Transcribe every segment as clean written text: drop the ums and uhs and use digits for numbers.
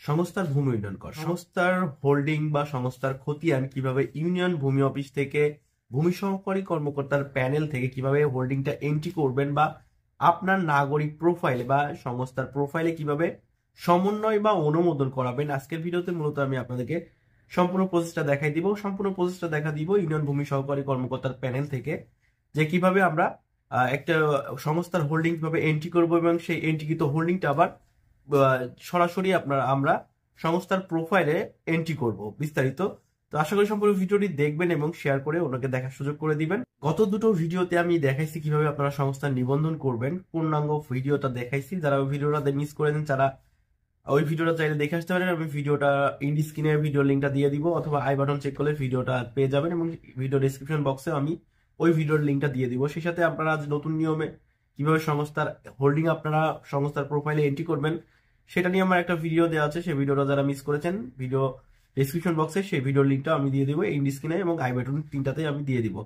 সংস্থার ভূমি উন্নয়ন কর সংস্থার হোল্ডিং বা সংস্থার খতিয়ান কিভাবে ইউনিয়ন ভূমি অফিস থেকে ভূমি সহকারী কর্মকর্তার প্যানেল থেকে কিভাবে হোল্ডিংটা এন্ট্রি করবেন বা আপনার নাগরিক প্রোফাইলে বা সংস্থার প্রোফাইলে কিভাবে সমন্বয় বা অনুমোদন করাবেন আজকের ভিডিওতে মূলত আমি আপনাদেরকে সম্পূর্ণ প্রসেসটা দেখাই দিব। সম্পূর্ণ প্রসেসটা দেখা দিব ইউনিয়ন ভূমি সহকারী কর্মকর্তার প্যানেল থেকে যে কিভাবে আমরা একটা সংস্থার হোল্ডিং কিভাবে এন্ট্রি করব এবং সেই এন্ট্রিকৃত হোল্ডিংটা আবার সরাসরি আমরা সংস্থার প্রোফাইলে এন্ট্রি করব বিস্তারিত। তো আশা করি সম্পূর্ণ ভিডিওটি দেখবেন এবং শেয়ার করে ওনাকে দেখার সুযোগ করে দিবেন। গত দুটো ভিডিওতে আমি দেখাইছি কিভাবে আপনারা সংস্থার নিবন্ধন করবেন, পূর্ণাঙ্গ ভিডিওটা দেখাইছি। যারা ওই ভিডিওটা মিস করেছেন তারা ওই ভিডিওটা চাইলে দেখে আসতে পারেন। আমি ভিডিওটা ইন্ডি স্ক্রিনে ভিডিও লিঙ্কটা দিয়ে দিব অথবা আই বাটন চেক করলে ভিডিওটা পেয়ে যাবেন এবং ভিডিও ডেসক্রিপশন বক্সে আমি ওই ভিডিওর লিঙ্কটা দিয়ে দিব। সেই সাথে আপনারা নতুন নিয়মে কিভাবে সংস্থার হোল্ডিং আপনারা সংস্থার প্রোফাইলে এন্ট্রি করবেন সেটা নিয়ে আমার একটা ভিডিও দেওয়া আছে। সেই ভিডিওটা যারা মিস করেছেন ভিডিও ডেসক্রিপশন বক্সে সেই ভিডিওর লিঙ্কটা আমি দিয়ে দিব, ইন্ডি স্ক্রিনে এবং আই বাটন তিনটাতেই আমি দিয়ে দিব।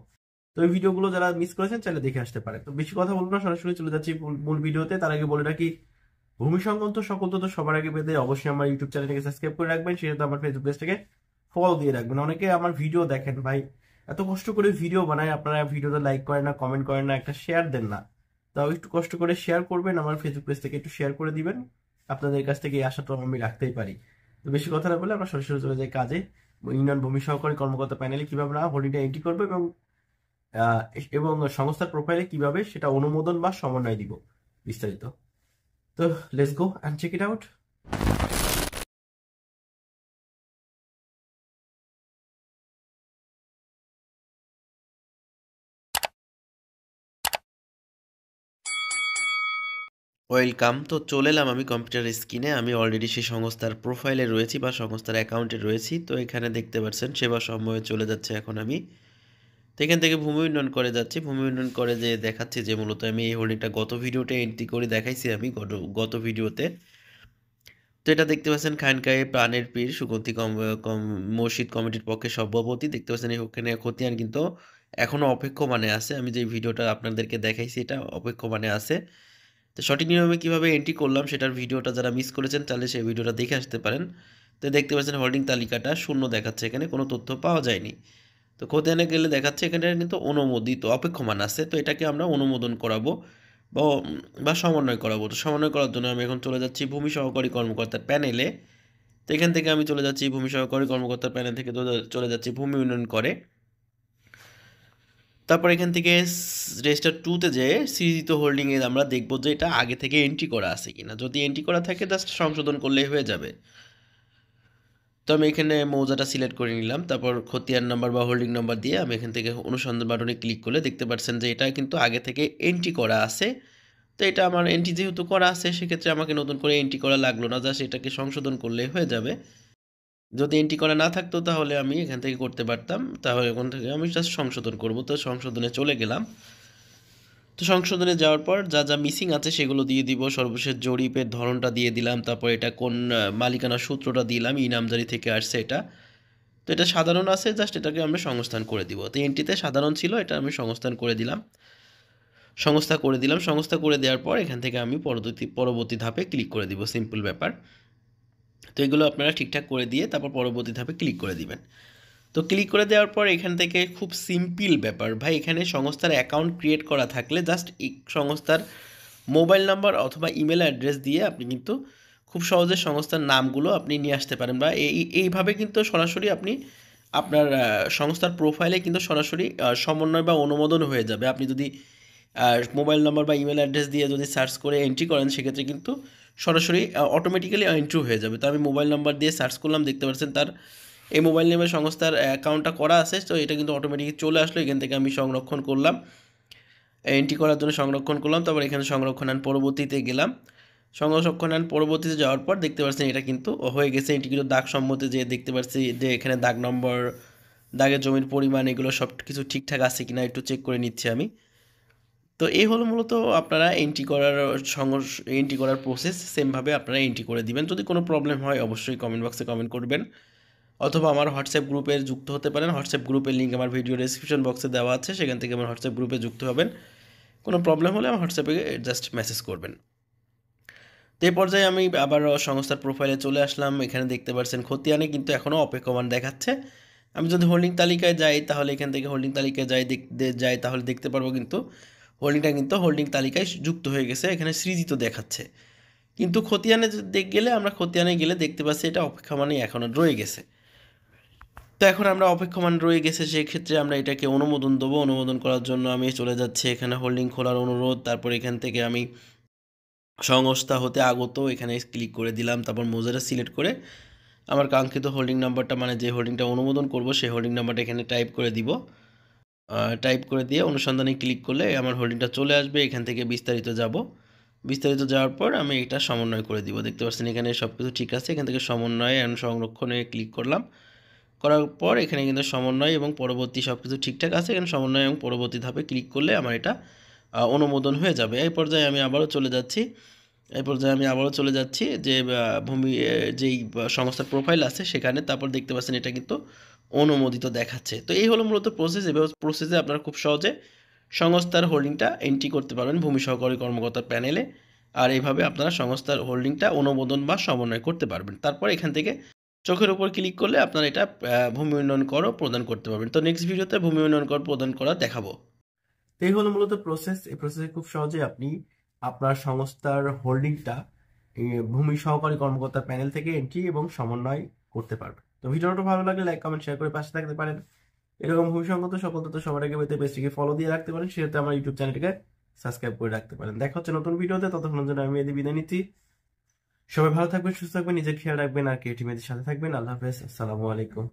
তো এই ভিডিওগুলো যারা মিস করেছেন চাইলে দেখে আসতে পারেন। তো বেশি কথা বলবো না, সরাসরি চলে যাচ্ছি মূল ভিডিওতে। তার আগে বলে রাখি ভূমি সংক্রান্ত সকল তথ্য সবার আগে পেতে অবশ্যই আমার ইউটিউব চ্যানেলটাকে সাবস্ক্রাইব করে রাখবেন, সেটা আমার ফেসবুক পেজটাকে ফলো দিয়ে রাখবেন। অনেকে আমার ভিডিও দেখেন ভাই, এত কষ্ট করে ভিডিও বানায়, আপনারা ভিডিওতে লাইক করেন না, কমেন্ট করেন না, একটা শেয়ার দেন না। তাও একটু কষ্ট করে শেয়ার করবেন, আমার ফেসবুক পেজ থেকে একটু শেয়ার করে দিবেন। আপনাদের কাছ থেকে এই আশাটা আমি রাখতেই পারি। তো বেশি কথা না বলে আমরা সরাসরি চলে যাই কাজে। ইউনিয়ন ভূমি সহকারী কর্মকর্তা প্যানেলে কিভাবে আমরা হোল্ডিংটা এন্ট্রি করবো এবং সংস্থার প্রোফাইলে কিভাবে সেটা অনুমোদন বা সমন্বয় দিব বিস্তারিত। তো let's go and check it out. Welcome. তো চলে এলাম আমি কম্পিউটার স্ক্রিনে। আমি অলরেডি সেই সংস্থার প্রোফাইলে রয়েছি বা সংস্থার অ্যাকাউন্টে রয়েছি। তো এখানে দেখতে পাচ্ছেন সেবা সময়ে চলে যাচ্ছে এখন আমি। তো এখান থেকে ভূমি উন্নয়ন করে যাচ্ছি। ভূমি উন্নয়ন করে যে দেখাচ্ছি যে মূলত আমি এই হোল্ডিংটা গত ভিডিওতে এন্ট্রি করে দেখাইছি আমি গত ভিডিওতে। তো এটা দেখতে পাচ্ছেন খানকায়ে প্রাণের পীর সুগন্ধি মসজিদ কমিটির পক্ষে সভাপতি। দেখতে পাচ্ছেন ওখানে খতিয়ান কিন্তু এখনও অপেক্ষমানে আছে। আমি যে ভিডিওটা আপনাদেরকে দেখাইছি এটা অপেক্ষমানে আছে। তো সঠিক নিয়মে কীভাবে এন্ট্রি করলাম সেটার ভিডিওটা যারা মিস করেছেন তাহলে সেই ভিডিওটা দেখে আসতে পারেন। তো দেখতে পাচ্ছেন হোল্ডিং তালিকাটা শূন্য দেখাচ্ছে, এখানে কোনো তথ্য পাওয়া যায়নি। তো খতিয়ানে গেলে দেখাচ্ছে এখানে কিন্তু অনুমোদিত অপেক্ষমান আছে। তো এটাকে আমরা অনুমোদন করাবো বা সমন্বয় করাবো। তো সমন্বয় করার জন্য আমি এখন চলে যাচ্ছি ভূমি সহকারী কর্মকর্তার প্যানেলে। তো এখান থেকে আমি চলে যাচ্ছি ভূমি সহকারী কর্মকর্তার প্যানেল থেকে চলে যাচ্ছি ভূমি উন্নয়ন করে। তারপর এখান থেকে রেজিস্টার 2তে যে সৃজিত হোল্ডিংয়ে আমরা দেখব যে এটা আগে থেকে এন্ট্রি করা আছে কিনা। যদি এন্ট্রি করা থাকে জাস্ট সংশোধন করলেই হয়ে যাবে। তো আমি এখানে মৌজাটা সিলেক্ট করে নিলাম। তারপর খতিয়ান নাম্বার বা হোল্ডিং নাম্বার দিয়ে আমি এখান থেকে অনুসন্ধান বাটনে ক্লিক করলে দেখতে পাচ্ছেন যে এটা কিন্তু আগে থেকে এন্ট্রি করা আছে। তো এটা আমার এন্ট্রি যেহেতু করা আছে সেক্ষেত্রে আমাকে নতুন করে এন্ট্রি করা লাগলো না, জাস্ট এটাকে সংশোধন করলেই হয়ে যাবে। যদি এন্ট্রি করা না থাকতো তাহলে আমি এখান থেকে করতে পারতাম, তাহলে এখান থেকে আমি জাস্ট সংশোধন করব। তো সংশোধনে চলে গেলাম। তো সংশোধনে যাওয়ার পর যা যা মিসিং আছে সেগুলো দিয়ে দিব। সর্বশেষ জরিপের ধরনটা দিয়ে দিলাম। তারপর এটা কোন মালিকানা সূত্রটা দিলাম, ই নামজারি থেকে আসছে এটা। তো এটা সাধারণ আছে, জাস্ট এটাকে আমরা সংস্থান করে দিব। তো এন্ট্রিতে সাধারণ ছিল, এটা আমি সংস্থান করে দিলাম, সংস্থা করে দিলাম। সংস্থা করে দেওয়ার পর এখান থেকে আমি পরবর্তী ধাপে ক্লিক করে দিব। সিম্পল ব্যাপার। তো এগুলো আপনারা ঠিকঠাক করে দিয়ে তারপর পরবর্তী ধাপে ক্লিক করে দিবেন। তো ক্লিক করে দেওয়ার পর এখান থেকে খুব সিম্পল ব্যাপার ভাই, এখানে সংস্থার অ্যাকাউন্ট ক্রিয়েট করা থাকলে জাস্ট এই সংস্থার মোবাইল নাম্বার অথবা ইমেল অ্যাড্রেস দিয়ে আপনি কিন্তু খুব সহজে সংস্থার নামগুলো আপনি নিয়ে আসতে পারেন বা এইভাবে কিন্তু সরাসরি আপনি আপনার সংস্থার প্রোফাইলে কিন্তু সরাসরি সমন্বয় বা অনুমোদন হয়ে যাবে। আপনি যদি মোবাইল নাম্বার বা ইমেল অ্যাড্রেস দিয়ে যদি সার্চ করে এন্ট্রি করেন সেক্ষেত্রে কিন্তু সরাসরি অটোমেটিক্যালি এন্ট্রি হয়ে যাবে। তো আমি মোবাইল নাম্বার দিয়ে সার্চ করলাম, দেখতে পাচ্ছেন তার এই মোবাইল নেমে সংস্থার অ্যাকাউন্টটা করা আছে। তো এটা কিন্তু অটোমেটিক চলে আসলো। এখান থেকে আমি সংরক্ষণ করলাম, এন্ট্রি করার জন্য সংরক্ষণ করলাম। তারপর এখানে সংরক্ষণ আন পরবর্তীতে গেলাম। সংরক্ষণ আন পরবর্তীতে যাওয়ার পর দেখতে পাচ্ছেন এটা কিন্তু হয়ে গেছে। এটি কিন্তু দাগ সম্মতে যে দেখতে পাচ্ছি যে এখানে দাগ নম্বর, দাগের জমির পরিমাণ এগুলো সব কিছু ঠিকঠাক আছে কিনা একটু চেক করে নিচ্ছি আমি। তো এই হলো মূলত আপনারা এন্ট্রি করার প্রসেস। সেমভাবে আপনারা এন্ট্রি করে দিবেন। যদি কোনো প্রবলেম হয় অবশ্যই কমেন্ট বক্সে কমেন্ট করবেন অথবা আমার হোয়াটসঅ্যাপ গ্রুপে যুক্ত হতে পারেন। হোয়াটসঅ্যাপ গ্রুপের লিঙ্ক আমার ভিডিও ডেসক্রিপশন বক্সে দেওয়া আছে, সেখান থেকে আমার হোয়াটসঅ্যাপ গ্রুপে যুক্ত হবেন। কোনো প্রবলেম হলে আমার হোয়াটসঅ্যাপে জাস্ট মেসেজ করবেন। তো এই পর্যায়ে আমি আবার সংস্থার প্রোফাইলে চলে আসলাম। এখানে দেখতে পাচ্ছেন খতিয়ানে কিন্তু এখনও অপেক্ষমান দেখাচ্ছে। আমি যদি হোল্ডিং তালিকায় যাই তাহলে এখান থেকে হোল্ডিং তালিকায় যাই তাহলে দেখতে পারবো কিন্তু হোল্ডিংটা কিন্তু হোল্ডিং তালিকায় যুক্ত হয়ে গেছে, এখানে সৃজিত দেখাচ্ছে। কিন্তু খতিয়ানে গেলে আমরা খতিয়ানে গেলে দেখতে পাচ্ছি এটা অপেক্ষমানে এখনও রয়ে গেছে। তো এখন আমরা অপেক্ষমান রয়ে গেছে, সেক্ষেত্রে আমরা এটাকে অনুমোদন দেবো। অনুমোদন করার জন্য আমি চলে যাচ্ছি এখানে হোল্ডিং খোলার অনুরোধ, তারপর এখান থেকে আমি সংস্থা হতে আগত এখানে ক্লিক করে দিলাম। তারপর মোজাটা সিলেক্ট করে আমার কাঙ্ক্ষিত হোল্ডিং নাম্বারটা, মানে যে হোল্ডিংটা অনুমোদন করব সেই হোল্ডিং নাম্বারটা এখানে টাইপ করে দিব। টাইপ করে দিয়ে অনুসন্ধানে ক্লিক করলে আমার হোল্ডিংটা চলে আসবে। এখান থেকে বিস্তারিত যাব। বিস্তারিত যাওয়ার পর আমি এটা সমন্বয় করে দিব। দেখতে পাচ্ছেন এখানে সব কিছু ঠিক আছে। এখান থেকে সমন্বয় এবং সংরক্ষণে ক্লিক করলাম। করার পর এখানে কিন্তু সমন্বয় এবং পরবর্তী সব কিছু ঠিকঠাক আছে। এখানে সমন্বয় এবং পরবর্তী ধাপে ক্লিক করলে আমার এটা অনুমোদন হয়ে যাবে। এই পর্যায়ে আমি আবারও চলে যাচ্ছি যে ভূমি যেই সংস্থার প্রোফাইল আছে সেখানে। তারপর দেখতে পাচ্ছেন এটা কিন্তু অনুমোদিত দেখাচ্ছে। তো এই হলো মূলত প্রসেস। এভাবে প্রসেসে আপনারা খুব সহজে সংস্থার হোল্ডিংটা এন্ট্রি করতে পারবেন ভূমি সহকারী কর্মকর্তার প্যানেলে। আর এইভাবে আপনারা সংস্থার হোল্ডিংটা অনুমোদন বা সমন্বয় করতে পারবেন। তারপর এখান থেকে চোখের উপর ক্লিক করলে আপনারা এটা ভূমি উন্নয়ন করও প্রদান করতে পারবেন। তো নেক্সট ভিডিওতে ভূমি উন্নয়ন কর প্রদান করা দেখাবো। এই হলো মূলত প্রসেস। এই প্রসেসে খুব সহজে আপনি আপনার সংস্থার হোল্ডিংটা ভূমি সহকারী কর্মকর্তার প্যানেল থেকে এন্ট্রি এবং সমন্বয় করতে পারবেন। তো ভিডিওটা ভালো লাগলে লাইক কমেন্ট শেয়ার করে পাশে থাকতে পারেন। এরকম ভূমি সংক্রান্ত সকল তথ্য সবার আগে পেতে পেজটিকে ফলো দিয়ে রাখতে পারেন, সেটাতে আমার ইউটিউব চ্যানেলটিকে সাবস্ক্রাইব করে রাখতে পারেন। দেখা হচ্ছে নতুন ভিডিওতে, ততক্ষণ জন্য আমি এদি বিদায় নিচ্ছি। সবাই ভালো থাকবেন, সুস্থ থাকবেন, নিজের খেয়াল রাখবেন আর ক্রিয়েটিভ মেয়েদের সাথে থাকবেন। আল্লাহ হাফেজ, আসসালামু আলাইকুম।